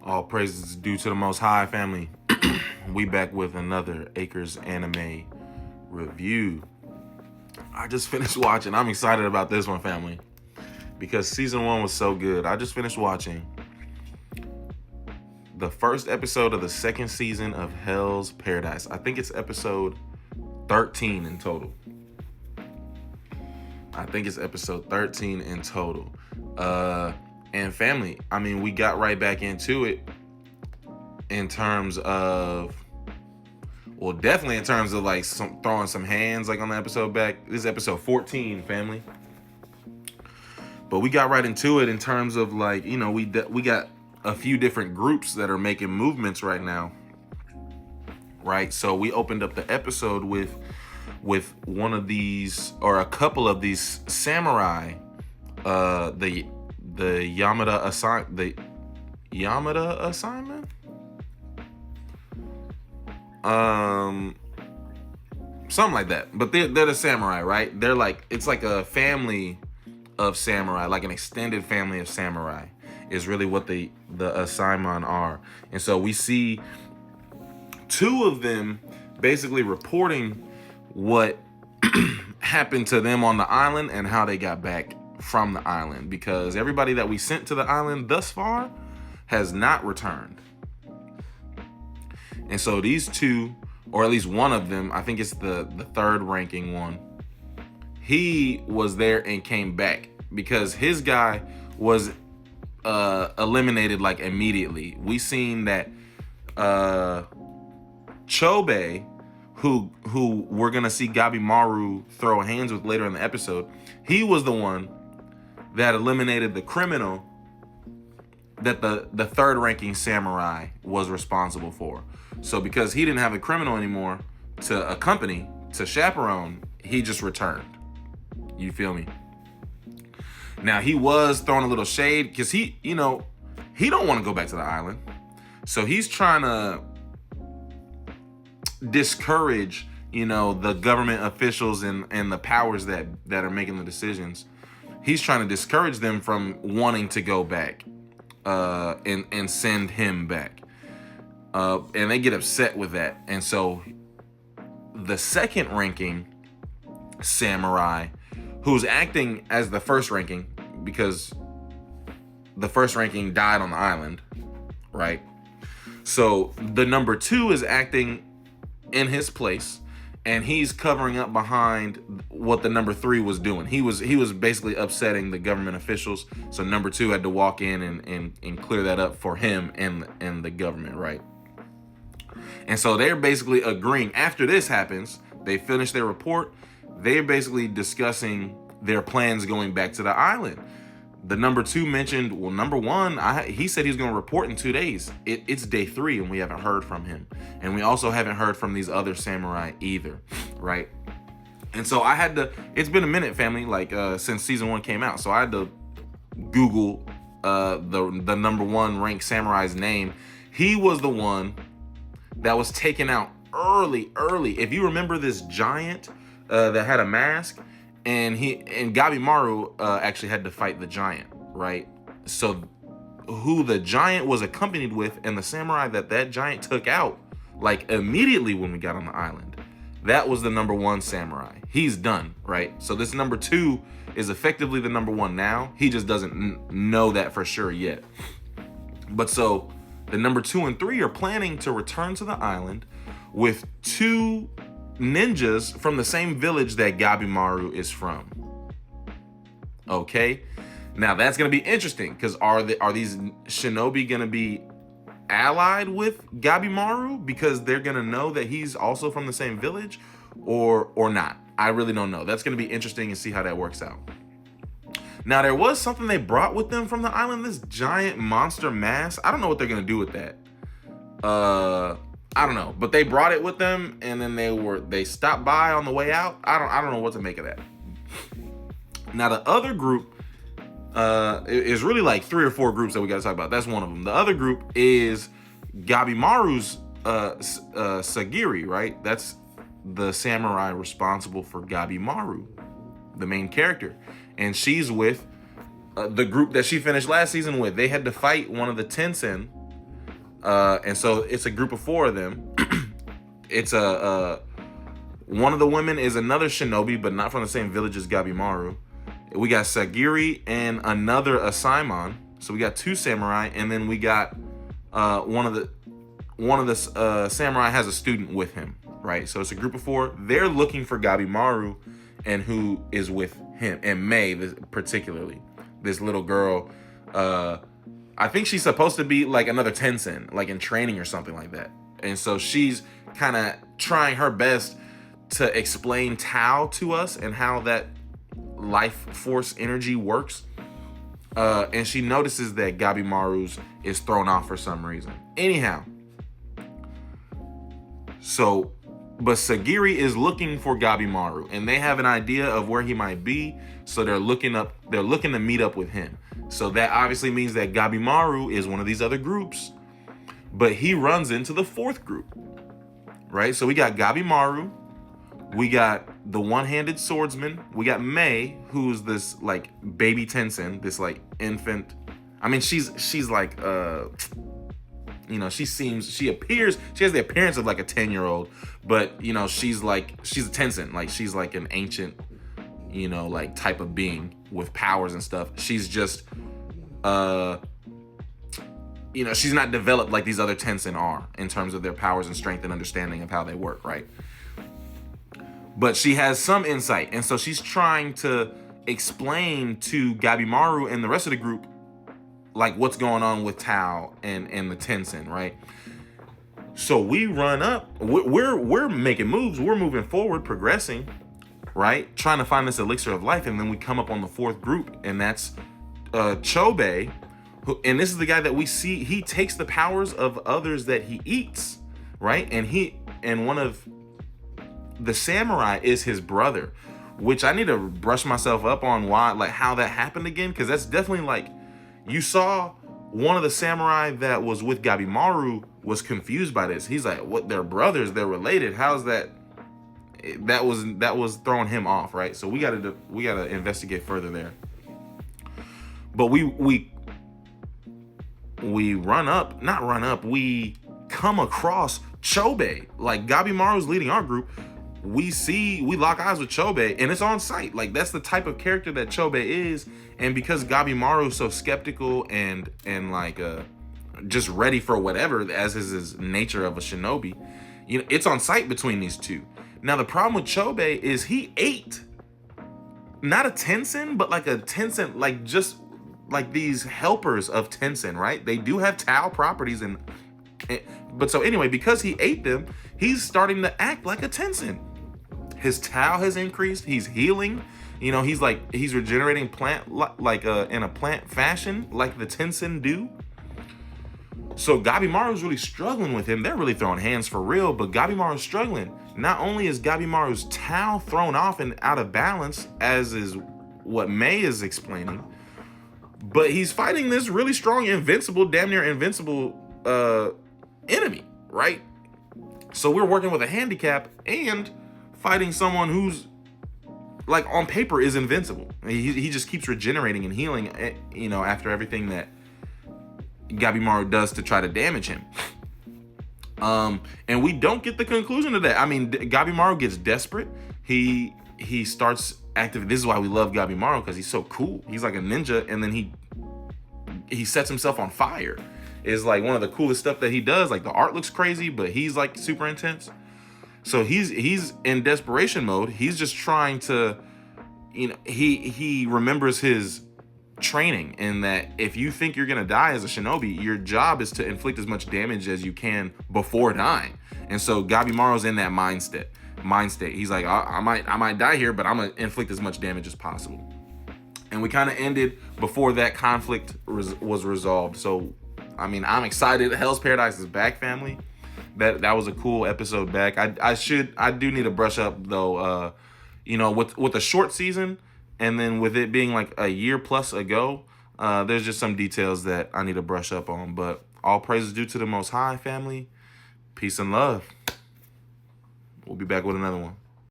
All praises due to the Most High, family. We back with another Acres anime review. I just finished watching. I'm excited about this one, family, because season 1 was so good. I just finished watching the first episode of the second season of Hell's Paradise. I think it's episode 13 in total. And family, I mean, we got right back into it in terms of, well, definitely in terms of like throwing some hands like on the episode back. This is episode 14, family. But we got right into it in terms of like, you know, we got a few different groups that are making movements right now. Right? So we opened up the episode with one of these, or a couple of these samurai, the Yamada assignment. Something like that. But they're the samurai, right? They're like, it's like a family of samurai, like an extended family of samurai is really what the assignment are. And so we see two of them basically reporting what happened to them on the island and how they got back from the island, because everybody that we sent to the island thus far has not returned. And so these two, or at least one of them, I think it's the third ranking one, he was there and came back because his guy was eliminated like immediately. We seen that Chobe, who we're gonna see Gabimaru throw hands with later in the episode, he was the one that eliminated the criminal that the third ranking samurai was responsible for. So because he didn't have a criminal anymore to accompany, to chaperone, he just returned. You feel me? Now he was throwing a little shade because he don't want to go back to the island. So he's trying to discourage, the government officials and the powers that are making the decisions. He's trying to discourage them from wanting to go back and send him back. And they get upset with that. And so the second ranking samurai, who's acting as the first ranking because the first ranking died on the island, right? So the number 2 is acting in his place, and he's covering up behind what the number 3 was doing. He was basically upsetting the government officials. So number 2 had to walk in and clear that up for him and the government, right? And so they're basically agreeing. After this happens, they finish their report. They're basically discussing their plans going back to the island. The number 2 mentioned, well, number 1, he said he's going to report in 2 days. It's day 3 and we haven't heard from him. And we also haven't heard from these other samurai either, right? And so I had to, it's been a minute, family, like since season 1 came out. So I had to Google the number 1 ranked samurai's name. He was the one that was taken out early. If you remember this giant that had a mask, and Gabimaru actually had to fight the giant, right? So who the giant was accompanied with, and the samurai that giant took out, like immediately when we got on the island, that was the number 1 samurai. He's done, right? So this number 2 is effectively the number 1 now. He just doesn't know that for sure yet. But so the number 2 and 3 are planning to return to the island with 2 ninjas from the same village that Gabimaru is from. Okay, now that's gonna be interesting because are these shinobi gonna be allied with Gabimaru because they're gonna know that he's also from the same village, or not? I really don't know. That's gonna be interesting and see how that works out. Now there was something they brought with them from the island, this giant monster mask. I don't know what they're gonna do with that. I don't know, but they brought it with them, and then they stopped by on the way out. I don't know what to make of that. Now the other group is really like 3 or 4 groups that we got to talk about. That's one of them. The other group is Gabimaru's Sagiri, right? That's the samurai responsible for Gabimaru, the main character, and she's with the group that she finished last season with. They had to fight one of the Tensen And so it's a group of 4 of them. It's one of the women is another shinobi, but not from the same village as Gabimaru. We got Sagiri and another Asaimon. So we got 2 samurai, and then we got one of the samurai has a student with him, right? So it's a group of 4. They're looking for Gabimaru, and who is with him, and Mei particularly, this little girl. I think she's supposed to be like another Tenzin, like in training or something like that. And so she's kind of trying her best to explain Tao to us and how that life force energy works. And she notices that Gabimaru's is thrown off for some reason. Anyhow, so, but Sagiri is looking for Gabimaru, and they have an idea of where he might be. So they're looking to meet up with him. So that obviously means that Gabimaru is one of these other groups, but he runs into the 4th group, right? So we got Gabimaru, we got the one-handed swordsman, we got Mei, who's this like baby Tenzin, this like infant. I mean, she's like she has the appearance of like a 10-year-old, but she's a Tenzin, like she's like an ancient, like type of being with powers and stuff. She's just she's not developed like these other Tenzin are in terms of their powers and strength and understanding of how they work, right? But she has some insight, and so she's trying to explain to Gabimaru and the rest of the group like what's going on with Tao and the Tenzin, right? So we run up, we're making moves, we're moving forward, progressing, right? Trying to find this elixir of life, and then we come up on the 4th group, and that's Chobei, and this is the guy that we see. He takes the powers of others that he eats, right? And one of the samurai is his brother, which I need to brush myself up on how that happened again, because that's definitely like, you saw one of the samurai that was with Gabimaru was confused by this. He's like, what, they're brothers, they're related, how's that? That was throwing him off, right? So we gotta investigate further there. But we come across Chobei. Like, Gabimaru's leading our group. We lock eyes with Chobei, and it's on sight. Like, that's the type of character that Chobei is. And because Gabimaru is so skeptical and like just ready for whatever, as is his nature of a shinobi, it's on sight between these two. Now the problem with Chobei is he ate not a Tenzin, but like a Tenzin, like just like these helpers of Tenzin, right? They do have Tao properties, but so anyway, because he ate them, he's starting to act like a Tenzin. His Tao has increased. He's healing. He's regenerating plant in a plant fashion like the Tenzin do. So Gabimaru's really struggling with him. They're really throwing hands for real, but Gabimaru's struggling. Not only is Gabimaru's Tao thrown off and out of balance, as is what Mei is explaining, but he's fighting this really strong, damn near invincible enemy, right? So we're working with a handicap and fighting someone who's, like, on paper is invincible. He just keeps regenerating and healing, after everything that Gabimaru does to try to damage him. And we don't get the conclusion of that. I mean, Gabimaru gets desperate. He starts active. This is why we love Gabimaru, because he's so cool. He's like a ninja, and then he sets himself on fire. It's like one of the coolest stuff that he does. Like, the art looks crazy, but he's like super intense. So he's in desperation mode. He's just trying to, he remembers his training, in that if you think you're gonna die as a shinobi, your job is to inflict as much damage as you can before dying. And so Gabimaru's in that mind state. He's like, I might die here, but I'm gonna inflict as much damage as possible. And we kind of ended before that conflict was resolved. So, I mean, I'm excited. Hell's Paradise is back, family. That was a cool episode back. I do need to brush up though. With a short season, and then with it being like a year plus ago, there's just some details that I need to brush up on. But all praise is due to the Most High, family. Peace and love. We'll be back with another one.